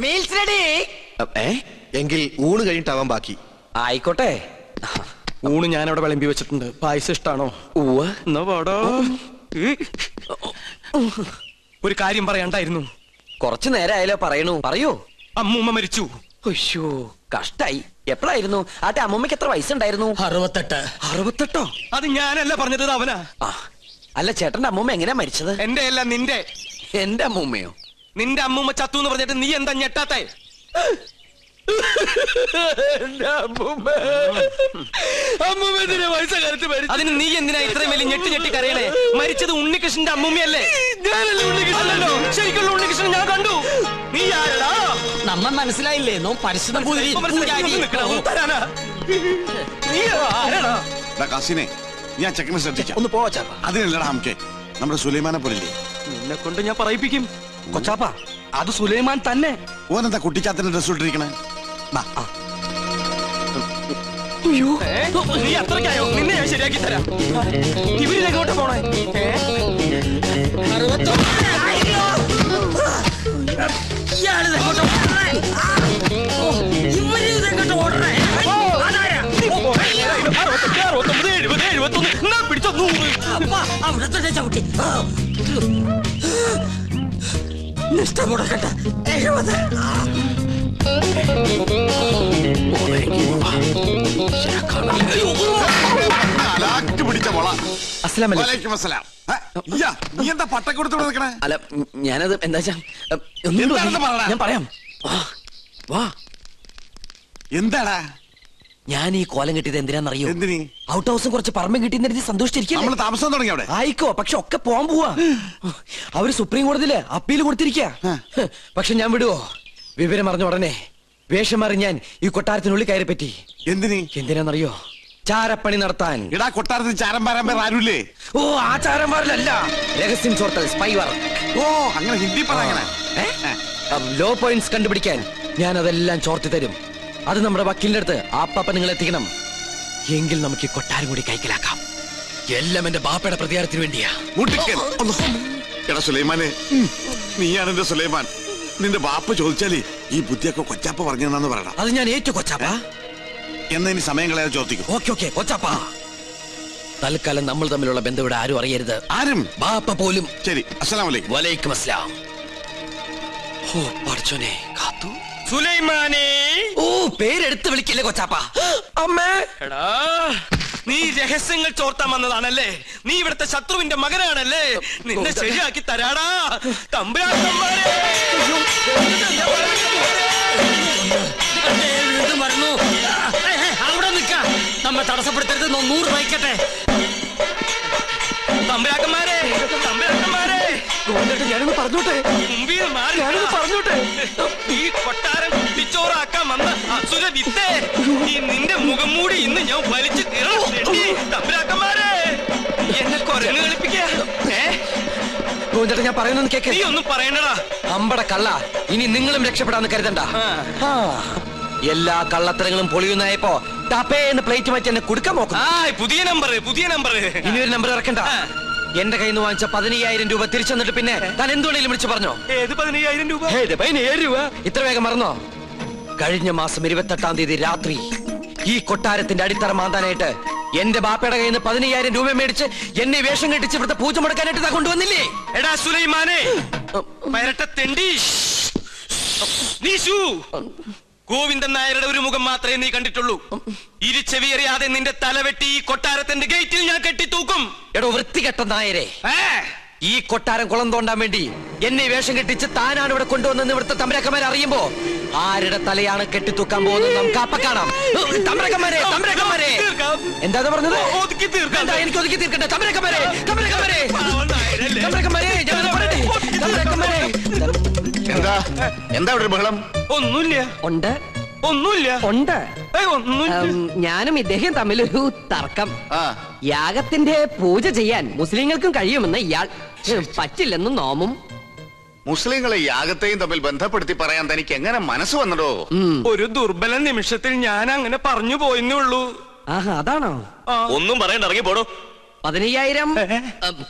Meals ready. എങ്കിൽ ഊണ് കഴിഞ്ഞിട്ടാവാൻ ബാക്കി. ആയിക്കോട്ടെ. ഊണ് ഞാൻ അവിടെ വിളമ്പി വെച്ചിട്ടുണ്ട്. പായസം ഇഷ്ടാണോ? എന്നാ പാടോ. ഒരു കാര്യം പറയാണ്ടായിരുന്നു. കുറച്ചു നേരമായാലോ പറയണു. പറയൂ. അമ്മൂമ്മ മരിച്ചു. അയ്യോ കഷ്ടായി. എപ്പോഴായിരുന്നു? ആട്ടെ അമ്മൂമ്മക്ക് എത്ര വയസ്സുണ്ടായിരുന്നു? 68. 68? അത് ഞാനല്ല പറഞ്ഞത്, അവനാ. അല്ല ചേട്ടന്റെ അമ്മൂമ്മ എങ്ങനെയാ മരിച്ചത്? എന്റെ അല്ല, നിന്റെ. എന്റെ അമ്മൂമ്മയോ? നിന്റെ അമ്മൂമ്മ ചത്തു എന്ന് പറഞ്ഞിട്ട് നീ എന്താ ഞെട്ടാത്തെ? അതിന് നീ എന്തിനാ ഇത്രയും വലിയ ഞെട്ടി കരയണേ? മരിച്ചത് ഉണ്ണികൃഷ്ണന്റെ അമ്മൂമ്മയല്ലേ? അല്ലല്ലോ, ശരിക്കുള്ള ഉണ്ണികൃഷ്ണൻ ഞാൻ കണ്ടു. നീ ആരടാ? നമ്മ മനസ്സിലായില്ലേ? നോ പരിശുദ്ധ ഞാൻ ചെക്കനെ ശ്രദ്ധിക്കാം. ഒന്ന് പോവാ. അതിനല്ലടാ നമുക്ക് നമ്മുടെ സുലൈമാനെ പോലില്ലേ. നിന്നെ കൊണ്ട് ഞാൻ പറയിപ്പിക്കും. കൊച്ചാപ്പ, അത് സുലൈമാൻ തന്നെ. ഓനെന്താ കുട്ടിച്ചാത്തിന്റെ ഡ്രസ് ഇട്ടിരിക്കണേ? നീ അത്രയ്ക്കായോ? നിന്നെ ഞാൻ ശരിയാക്കി തരാം. ഇവരിലെങ്ങോട്ട് പോണേ? നിഷ്ഠമുടക്കട്ടെ. 70. നീ എന്താ പട്ടം കൊടുത്തോണ്ട് നിൽക്കണേ? അല്ല ഞാനത് എന്താ ഞാൻ പറയാം. വാ. എന്താടാ ഞാൻ ഈ കോലം കിട്ടിയത് എന്തിനാന്നറിയോ? എന്തിനീ? ഔട്ട് ഹൗസും കുറച്ച് പറമ്പും കിട്ടിയെന്ന് സന്തോഷിച്ചിരിക്കും. താമസം തുടങ്ങി അവിടെ. ആയിക്കോ, പക്ഷെ ഒക്കെ പോവാൻ പോവാ. അവര് സുപ്രീം കോടതിയില് അപ്പീൽ കൊടുത്തിരിക്ക. പക്ഷെ ഞാൻ വിടുവോ? വിവരം അറിഞ്ഞ ഉടനെ വേഷം മാറി ഞാൻ ഈ കൊട്ടാരത്തിനുള്ളിൽ കയറി പറ്റി. എന്തിനാന്നറിയോ? ചാരപ്പണി നടത്താൻ. ഇടാ കൊട്ടാരത്തിൽ ചാരം പാരാൻ പേർ ആരുല്ലേ? ഓ ആ ചാരന്മാരിലല്ല, രഹസ്യം ചോർത്തൽ, സ്പൈ വർക്ക്. ഓ അങ്ങനെ ഹിന്ദി പറയണേ. ലോ പോയിന്റ്സ് കണ്ടുപിടിക്കാൻ ഞാൻ അതെല്ലാം ചോർത്തി തരും. അത് നമ്മുടെ വക്കീലിന്റെ അടുത്ത് ആപ്പാപ്പ നിങ്ങൾ എത്തിക്കണം. എങ്കിൽ നമുക്ക് ഈ കൊട്ടാരം കൂടി കൈക്കലാക്കാം. എല്ലാം എന്റെ ബാപ്പയുടെ പ്രതികാരത്തിന് വേണ്ടിയാ. എടാ സുലൈമാനെ, നീയാണ് എന്റെ സുലൈമാൻ. നിന്റെ ബാപ്പ ചോദിച്ചാലേ ഈ ബുദ്ധിയൊക്കെ കൊച്ചാപ്പ പറഞ്ഞെന്നു പറയണം. അത് ഞാൻ ഏറ്റു കൊച്ചാപ്പ. എന്നാ ഇനി സമയം കളയാതെ ചോദിക്കും. ഓക്കെ കൊച്ചാപ്പ. തൽക്കാലം നമ്മൾ തമ്മിലുള്ള ബന്ധം ഇവിടെ ആരും അറിയരുത്. ആരും? ബാപ്പ പോലും. ശരി. അസ്സലാമു അലൈക്കും. വലൈക്കും അസ്സലാം. ഓ പഠിച്ചോനെ കാത്തു. സുലൈമാനെ. ഓ പേരെടുത്ത് വിളിക്കില്ലേ കൊച്ചാപ്പ. അമ്മേ. എടാ നീ രഹസ്യങ്ങൾ ചോർത്താൻ വന്നതാണല്ലേ? നീ ഇവിടുത്തെ ശത്രുവിന്റെ മകനാണല്ലേ? നിന്നെ ശരിയാക്കി തരാടാ തമ്പുരാക്കന്മാരെ. അവിടെ നിൽക്ക. നമ്മ തടസ്സപ്പെടുത്തരുത്. 100 വയ്ക്കട്ടെ. തമ്പുരാക്കന്മാരെ, ഞാനൊന്ന് പറഞ്ഞോട്ടെ. പറഞ്ഞോട്ടെ. ഈ കൊട്ടാരം കുട്ടിച്ചോറാക്കാൻ വന്ന അസുര വിത്തേ, ഈ നിന്റെ മുഖം മൂടി ഇന്ന് ഞാൻ വലിച്ചു തീർന്നു. തമ്പുരാക്കന്മാരെ, എന്നെ കൊരങ്ങ് കളിപ്പിക്കാ. ഞാൻ പറയുന്നത് കേക്ക്. നീ ഒന്നും പറയണ്ടടാ. അമ്പട കള്ള, ഇനി നിങ്ങളും രക്ഷപ്പെടാന്ന് കരുതണ്ട. എല്ലാ കള്ളത്തരങ്ങളും പൊളിയുന്നായപ്പോ ടപ്പേന്ന് പ്ലേറ്റ് മാറ്റി എന്നെ കൊടുക്കാൻ നോക്കും. പുതിയ നമ്പർ. ഇനിയൊരു നമ്പർ ഇറക്കണ്ട. എന്റെ കയ്യിൽ നിന്ന് വാങ്ങിച്ച 15,000 രൂപ തിരിച്ചു തന്നിട്ട് പിന്നെ താൻ എന്തുകൊണ്ടെങ്കിലും വിളിച്ചു പറഞ്ഞോ? ഏത് 15,000 രൂപ? 15,000 രൂപ ഇത്ര വേഗം മറന്നോ? കഴിഞ്ഞ മാസം 28-ാം തീയതി രാത്രി ഈ കൊട്ടാരത്തിന്റെ അടിത്തറ മാന്താനായിട്ട് എന്റെ ബാപ്പയുടെ കയ്യിൽ നിന്ന് 15,000 രൂപ മേടിച്ച് എന്നെ വേഷം കെട്ടിച്ച് ഇവിടുത്തെ പൂജ മുടക്കാനായിട്ട് കൊണ്ടുവന്നില്ലേ? എടാ സുലൈമാനെ, പരട്ടത്തെണ്ടി. ഗോവിന്ദൻ നായരുടെ ഒരു മുഖം മാത്രമേ നീ കണ്ടിട്ടുള്ളൂ. ഇരുചെവിയറിയാതെ നിന്റെ തലവെട്ടി ഈ കൊട്ടാരത്തിന്റെ ഗേറ്റിൽ ഞാൻ കെട്ടിത്തൂക്കും. എടോ വൃത്തികെട്ട നായരെ, ഈ കൊട്ടാരം കുളം തോണ്ടാൻ വേണ്ടി എന്നെ വേഷം കെട്ടിച്ച് താനാണ് ഇവിടെ കൊണ്ടുവന്നെന്ന് ഇവിടുത്തെ തമ്പുരാക്കന്മാരെ അറിയുമ്പോ ആരുടെ തലയാണ് കെട്ടിത്തൂക്കാൻ പോകുന്നത് നമുക്ക് അപ്പ കാണാം. തമ്പുരാക്കന്മാരെ, എന്താ പറഞ്ഞത്? എനിക്ക് ഒതുക്കി തീർക്കട്ടെ. എന്താ ഒരു ബഹളം? ഒന്നുമില്ല. ഞാനും ഇദ്ദേഹം തമ്മിലൊരു തർക്കം. യാഗത്തിന്റെ പൂജ ചെയ്യാൻ മുസ്ലിങ്ങൾക്കും കഴിയുമെന്ന് ഇയാൾ പറ്റില്ലെന്നും നോമും. മുസ്ലിങ്ങളെ യാഗത്തെയും തമ്മിൽ ബന്ധപ്പെടുത്തി പറയാൻ തനിക്ക് എങ്ങനെ മനസ്സ് വന്നടോ? ഒരു ദുർബല നിമിഷത്തിൽ ഞാൻ അങ്ങനെ പറഞ്ഞു പോയെന്നുള്ളൂ. അതാണോ? ഒന്നും പറയണ്ട, ഇറങ്ങി പോടോ. 15,000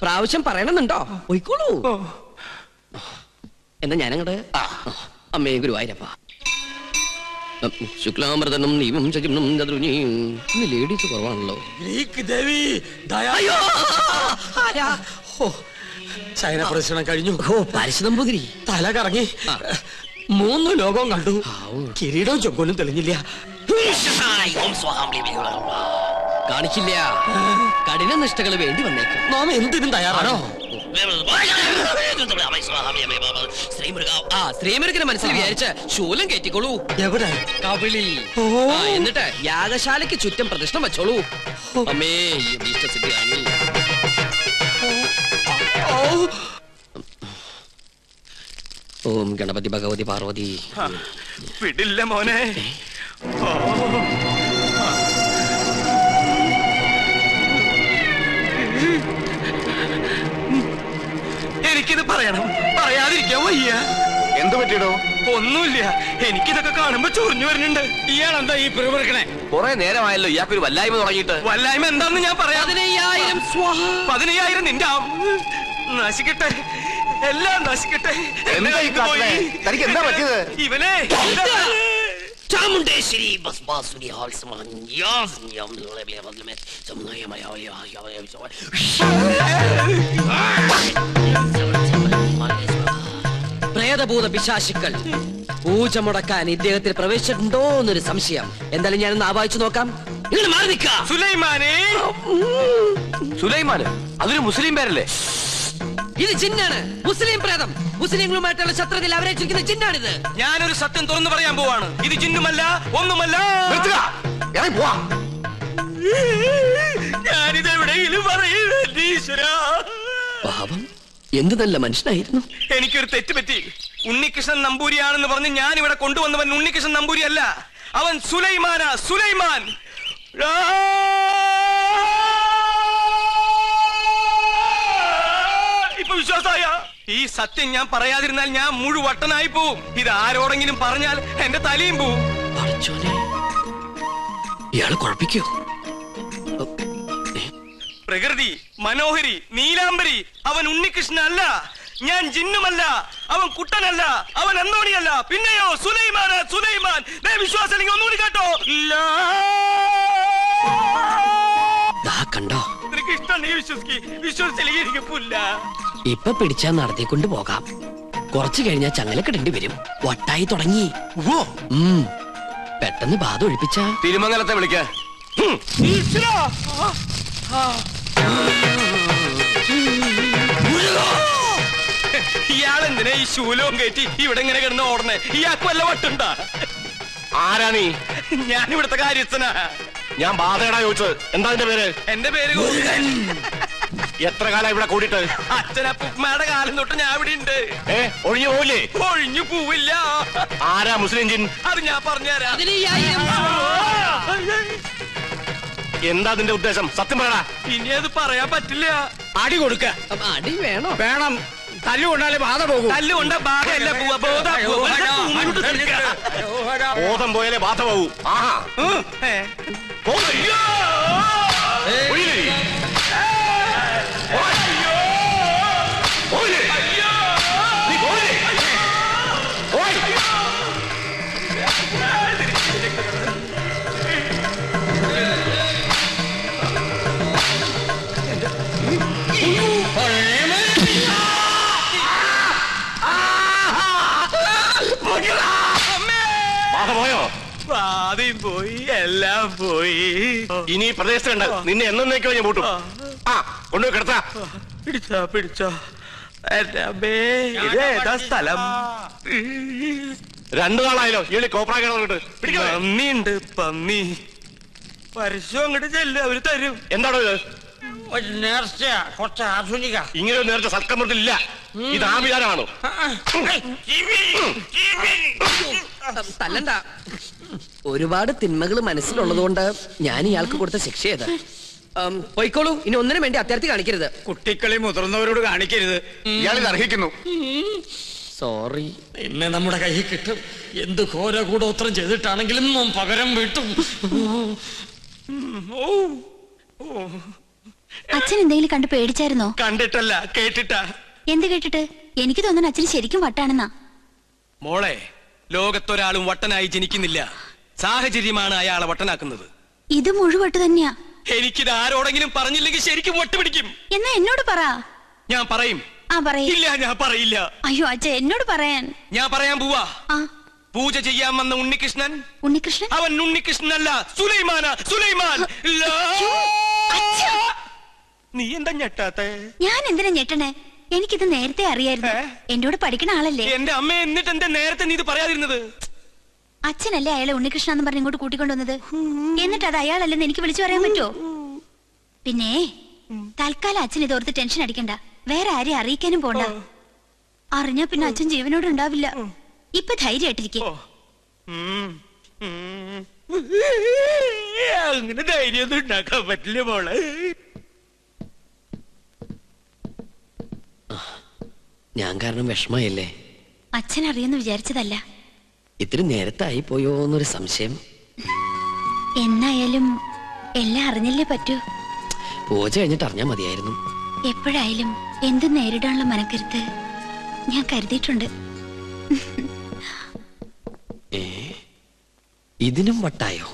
പ്രാവശ്യം പറയണമെന്നുണ്ടോ? പോയിക്കോളൂ. എന്നാ ഞാനങ്ങട് അമ്മേ ഗുരുവായൂരപ്പ. ശുക്ലാമൃതനും നീവും ശകിനും ചതുർനിയും. ഇന്ന് ലേഡീസ് കുറവാണല്ലോ. ചൈന പ്രദർശനം കഴിഞ്ഞു. ഓ പാരിശുതമ്പുതിരി തല കറങ്ങി 3 ലോകവും കണ്ടു. കിരീടവും ചൊക്കോലും തെളിഞ്ഞില്ല. കാണിക്കില്ല. കഠിന നിഷ്ഠകൾ വേണ്ടി വന്നേക്കും. നാം എന്തിനും തയ്യാറാണോ? ശ്രീമുരുകനെ മനസ്സിൽ വിചാരിച്ച് ശൂലം കയറ്റിക്കോളൂ. എവിടെ? കവിളിൽ. എന്നിട്ട് യാഗശാലയ്ക്ക് ചുറ്റും പ്രദക്ഷിണം വെച്ചോളൂ. അമ്മേ ഇഷ്ടസിദ്ധിയാണ്. ഓം ഗണപതി ഭഗവതി പാർവതി. വിടില്ല മോനെ. എനിക്കിത് പറയണം, പറയാതിരിക്കാൻ വയ്യ. എന്ത് പറ്റിയടോ? ഒന്നുമില്ല, എനിക്കിതൊക്കെ കാണുമ്പോ ചൊറിഞ്ഞു വരുന്നുണ്ട്. ഇയാളെന്താ ഈ പിറുപിറുക്കണേ? കുറെ നേരമായല്ലോ ഇയാൾക്കൊരു വല്ലായ്മ തുടങ്ങിയിട്ട്. വല്ലായ്മ എന്താന്ന് ഞാൻ പറയാം. 15,000 നിന്റെ നശിക്കട്ടെ, എല്ലാം നശിക്കട്ടെ. എന്താ ഈ കാട്ടണേ? തനിക്ക് എന്താ പറ്റിയത്? ഇവനെ ചാമുണ്ടേശ്വരി പ്രേതഭൂത പിശാചുക്കൾ പൂജ മുടക്കാൻ ഇദ്ദേഹത്തിൽ പ്രവേശിച്ചിട്ടുണ്ടോ എന്നൊരു സംശയം. എന്തായാലും ഞാനൊന്ന് ആവാഹിച്ചു നോക്കാം. ഇങ്ങനെ മാറി നിൽക്കാം. സുലൈമാനെ. സുലൈമാന് അതൊരു മുസ്ലിം പേരല്ലേ? ഇത് ജിന്നാണ്, മുസ്ലിം പ്രേതം. മുസ്ലിങ്ങളുമായിട്ടുള്ള ശത്രുതയിൽ അവരേറ്റിരിക്കുന്ന ജിന്നാണിത്. ഞാനൊരു സത്യം തുറന്നു പറയാൻ പോവാണ്. ഇത് ജിന്നുമല്ല, ഒന്നുമല്ല. ഞാനിത് എവിടെയെങ്കിലും പറയൂരാ. പാപം, എന്ത് നല്ല മനുഷ്യനായിരുന്നു. എനിക്കൊരു തെറ്റ് പറ്റി. ഉണ്ണികൃഷ്ണൻ നമ്പൂരിയാണെന്ന് പറഞ്ഞ് ഞാൻ ഇവിടെ കൊണ്ടുവന്നവൻ ഉണ്ണികൃഷ്ണൻ നമ്പൂരി അല്ല, അവൻ സുലൈമാനാ. സുലൈമാൻ. ഇപ്പൊ വിശ്വാസായ? ഈ സത്യം ഞാൻ പറയാതിരുന്നാൽ ഞാൻ മുഴുവട്ടനായി പോവും. ഇത് ആരോടെങ്കിലും പറഞ്ഞാൽ എന്റെ തലയും പോവും. ഇയാള് കുഴപ്പിക്കോ? പ്രകൃതി, മനോഹരി, നീലാംബരി, അവൻ ഉണ്ണികൃഷ്ണൻ അല്ല. ഞാൻ ജിന്നുമല്ല, അവൻ കുട്ടനല്ല, അവൻ അന്തോണിയല്ല. പിന്നെയോ സുലൈമാനാ. സുലൈമാൻ. വിശ്വാസം അല്ലെങ്കിൽ ഒന്നുകൂടി കേട്ടോ. കണ്ടോ? നിനക്ക് ഇഷ്ടം വിശ്വസിച്ചില്ലെങ്കിൽ എനിക്ക് പുല്ല. ഇപ്പൊ പിടിച്ചാ നടത്തിക്കൊണ്ട് പോകാം. കുറച്ചു കഴിഞ്ഞാൽ ചങ്ങലക്കിടേണ്ടി വരും. വട്ടായി തുടങ്ങി. പെട്ടെന്ന് ബാധ ഒഴിപ്പിച്ച തിരുമംഗലത്തെ വിളിക്ക. ഇയാളെന്തിനാ ഈ ശൂലവും കയറ്റി ഇവിടെ ഇങ്ങനെ കിടന്ന് ഓടണേ? ഇയാൾക്ക് വല്ല വട്ടുണ്ടാ? ആരാ നീ? ഞാൻ ഇവിടുത്തെ കാര്യസ്ഥനാ. ഞാൻ ബാധയടാ ചോദിച്ചത്. എന്താ എന്റെ പേര്? എന്റെ പേര് എത്ര കാലം ഇവിടെ കൂടിയിട്ട്? അച്ഛനപ്പൂമ്മയുടെ കാലം തൊട്ട് ഞാൻ ഇവിടെ ഉണ്ട്. ഒഴിഞ്ഞു പോവില്ലേ? ഒഴിഞ്ഞു പോവില്ല. ആരാ മുസ്ലിം ജിൻ? അത് ഞാൻ പറഞ്ഞുതരാം. എന്താ അതിന്റെ ഉദ്ദേശം? സത്യം പറയടാ. ഇനി അത് പറയാൻ പറ്റില്ല. അടി കൊടുക്ക. അടി വേണോ? വേണം. തല്ലുകൊണ്ടാലേ ബാധ പോകും. തല്ലുകൊണ്ട ബാധയല്ല പോവാ. ബോധം പോയാലേ ബാധ പോകൂ. ആഹാ. പോയോ? ബാധയും പോയി, എല്ലാം പോയി. ഇനി പ്രദേശത്തുണ്ട്. നിന്നെ എന്നേക്കോ ഞാൻ പൂട്ടും. കൊണ്ടുപോയി കിടത്താ. പിടിച്ചോ. ഇതേതാ സ്ഥലം? 2 നാളായല്ലോ ഇയാള് കോപ്രാ കിടന്നിട്ട്. പന്നിയുണ്ട്, പന്നി. പരസ്യം അങ്ങോട്ട് ചെല്ല്, അവര് തരും. എന്താണോ ഇത്? നേർച്ച, കുറച്ച് ആധുനിക. ഇങ്ങനെ ഒരു നേർച്ച സൽക്കമൃത്തിലില്ല. ഇത് ആഭിചാരമാണോ? തല്ലണ്ട. ഒരുപാട് തിന്മകൾ മനസ്സിലുള്ളതുകൊണ്ട് ഞാൻ ഇയാൾക്ക് കൊടുത്ത ശിക്ഷ ചെയ്ത് പോയിക്കോളൂ. ഇനി ഒന്നിനും വേണ്ടി അത്യാർത്ഥി കാണിക്കരുത്. കുട്ടികളെ മുതിർന്നവരോട് കാണിക്കരുത്. ഇയാളിത് അർഹിക്കുന്നു. സോറി. ഇന്ന് നമ്മുടെ കയ്യിൽ കിട്ടും. എന്ത് ഘോര കൂടോത്രം ചെയ്തിട്ടാണെങ്കിലും പകരം വീട്ടും. അച്ഛൻ എന്തെങ്കിലും കണ്ട് പേടിച്ചായിരുന്നോ? കണ്ടിട്ടല്ല, കേട്ടിട്ടാ. എന്ത് കേട്ടിട്ട്? എനിക്ക് തോന്നുന്നു അച്ഛന് ശരിക്കും വട്ടാണെന്നാ. മോളെ, ലോകത്തൊരാളും വട്ടനായി ജനിക്കുന്നില്ല. സാഹചര്യമാണ് അയാളെ വട്ടനാക്കുന്നത്. ഇത് മുഴുവട്ട് തന്നെയാ. എനിക്കിത് ആരോടെങ്കിലും പറഞ്ഞില്ലെങ്കിൽ ശരിക്കും വട്ടുപിടിക്കും. എന്നാ എന്നോട് പറ. ഞാൻ പറയും. ആ പറയ്. ഇല്ല, ഞാൻ പറയില്ല. അയ്യോ അച്ഛ, എന്നോട് പറയാൻ. ഞാൻ പറയാൻ പോവാ. ആ പൂജ ചെയ്യാൻ വന്ന ഉണ്ണികൃഷ്ണൻ, ഉണ്ണികൃഷ്ണൻ അവൻ ഉണ്ണികൃഷ്ണനല്ല, സുലൈമാന. സുലൈമാൻ. നീ എന്താ ഞെട്ടാത്തെ? ഞാൻ എന്തിനാ ഞെട്ടണേ? എനിക്കിത് നേരത്തെ അറിയായിരുന്നു. എന്നോട് പഠിക്കണ ആളല്ലേ. എന്റെ അമ്മ, എന്നിട്ട് എന്താ നേരത്തെ നീ ഇത് പറയാതിരുന്നത്? അച്ഛനല്ലേ അയാളെ ഉണ്ണികൃഷ്ണൻ എന്ന് പറഞ്ഞ് ഇങ്ങോട്ട് കൂട്ടിക്കൊണ്ടുവന്നത്. എന്നിട്ട് അത് അയാളല്ലെന്ന് എനിക്ക് വിളിച്ചു പറയാൻ പറ്റുമോ? പിന്നെ തൽക്കാലം അച്ഛൻ ഇതോർത്ത് ടെൻഷൻ അടിക്കണ്ട. വേറെ ആരെയും അറിയിക്കാനും പോണ്ട. അറിഞ്ഞാ പിന്നെ അച്ഛൻ ജീവനോട് ഉണ്ടാവില്ല. ഇപ്പൊ ധൈര്യമായിട്ടിരിക്കും. അങ്ങനെ ധൈര്യമൊന്നും ഉണ്ടാക്കാൻ പറ്റില്ല മോളെ. ഞാൻ കാരണം വിഷമയല്ലേ? അച്ഛൻ അറിയെന്ന് വിചാരിച്ചതല്ല. ഇത്തിരി നേരത്തായി പോയോ എന്നൊരു സംശയം. എന്നായാലും എല്ലാം അറിഞ്ഞല്ലേ പറ്റൂ. പൂജ കഴിഞ്ഞിട്ട് അറിഞ്ഞാ മതിയായിരുന്നു. എപ്പോഴായാലും എന്തും നേരിടാനുള്ള മനക്കരുത്ത് ഞാൻ കരുതിയിട്ടുണ്ട്. ഇതിനും വട്ടായോ?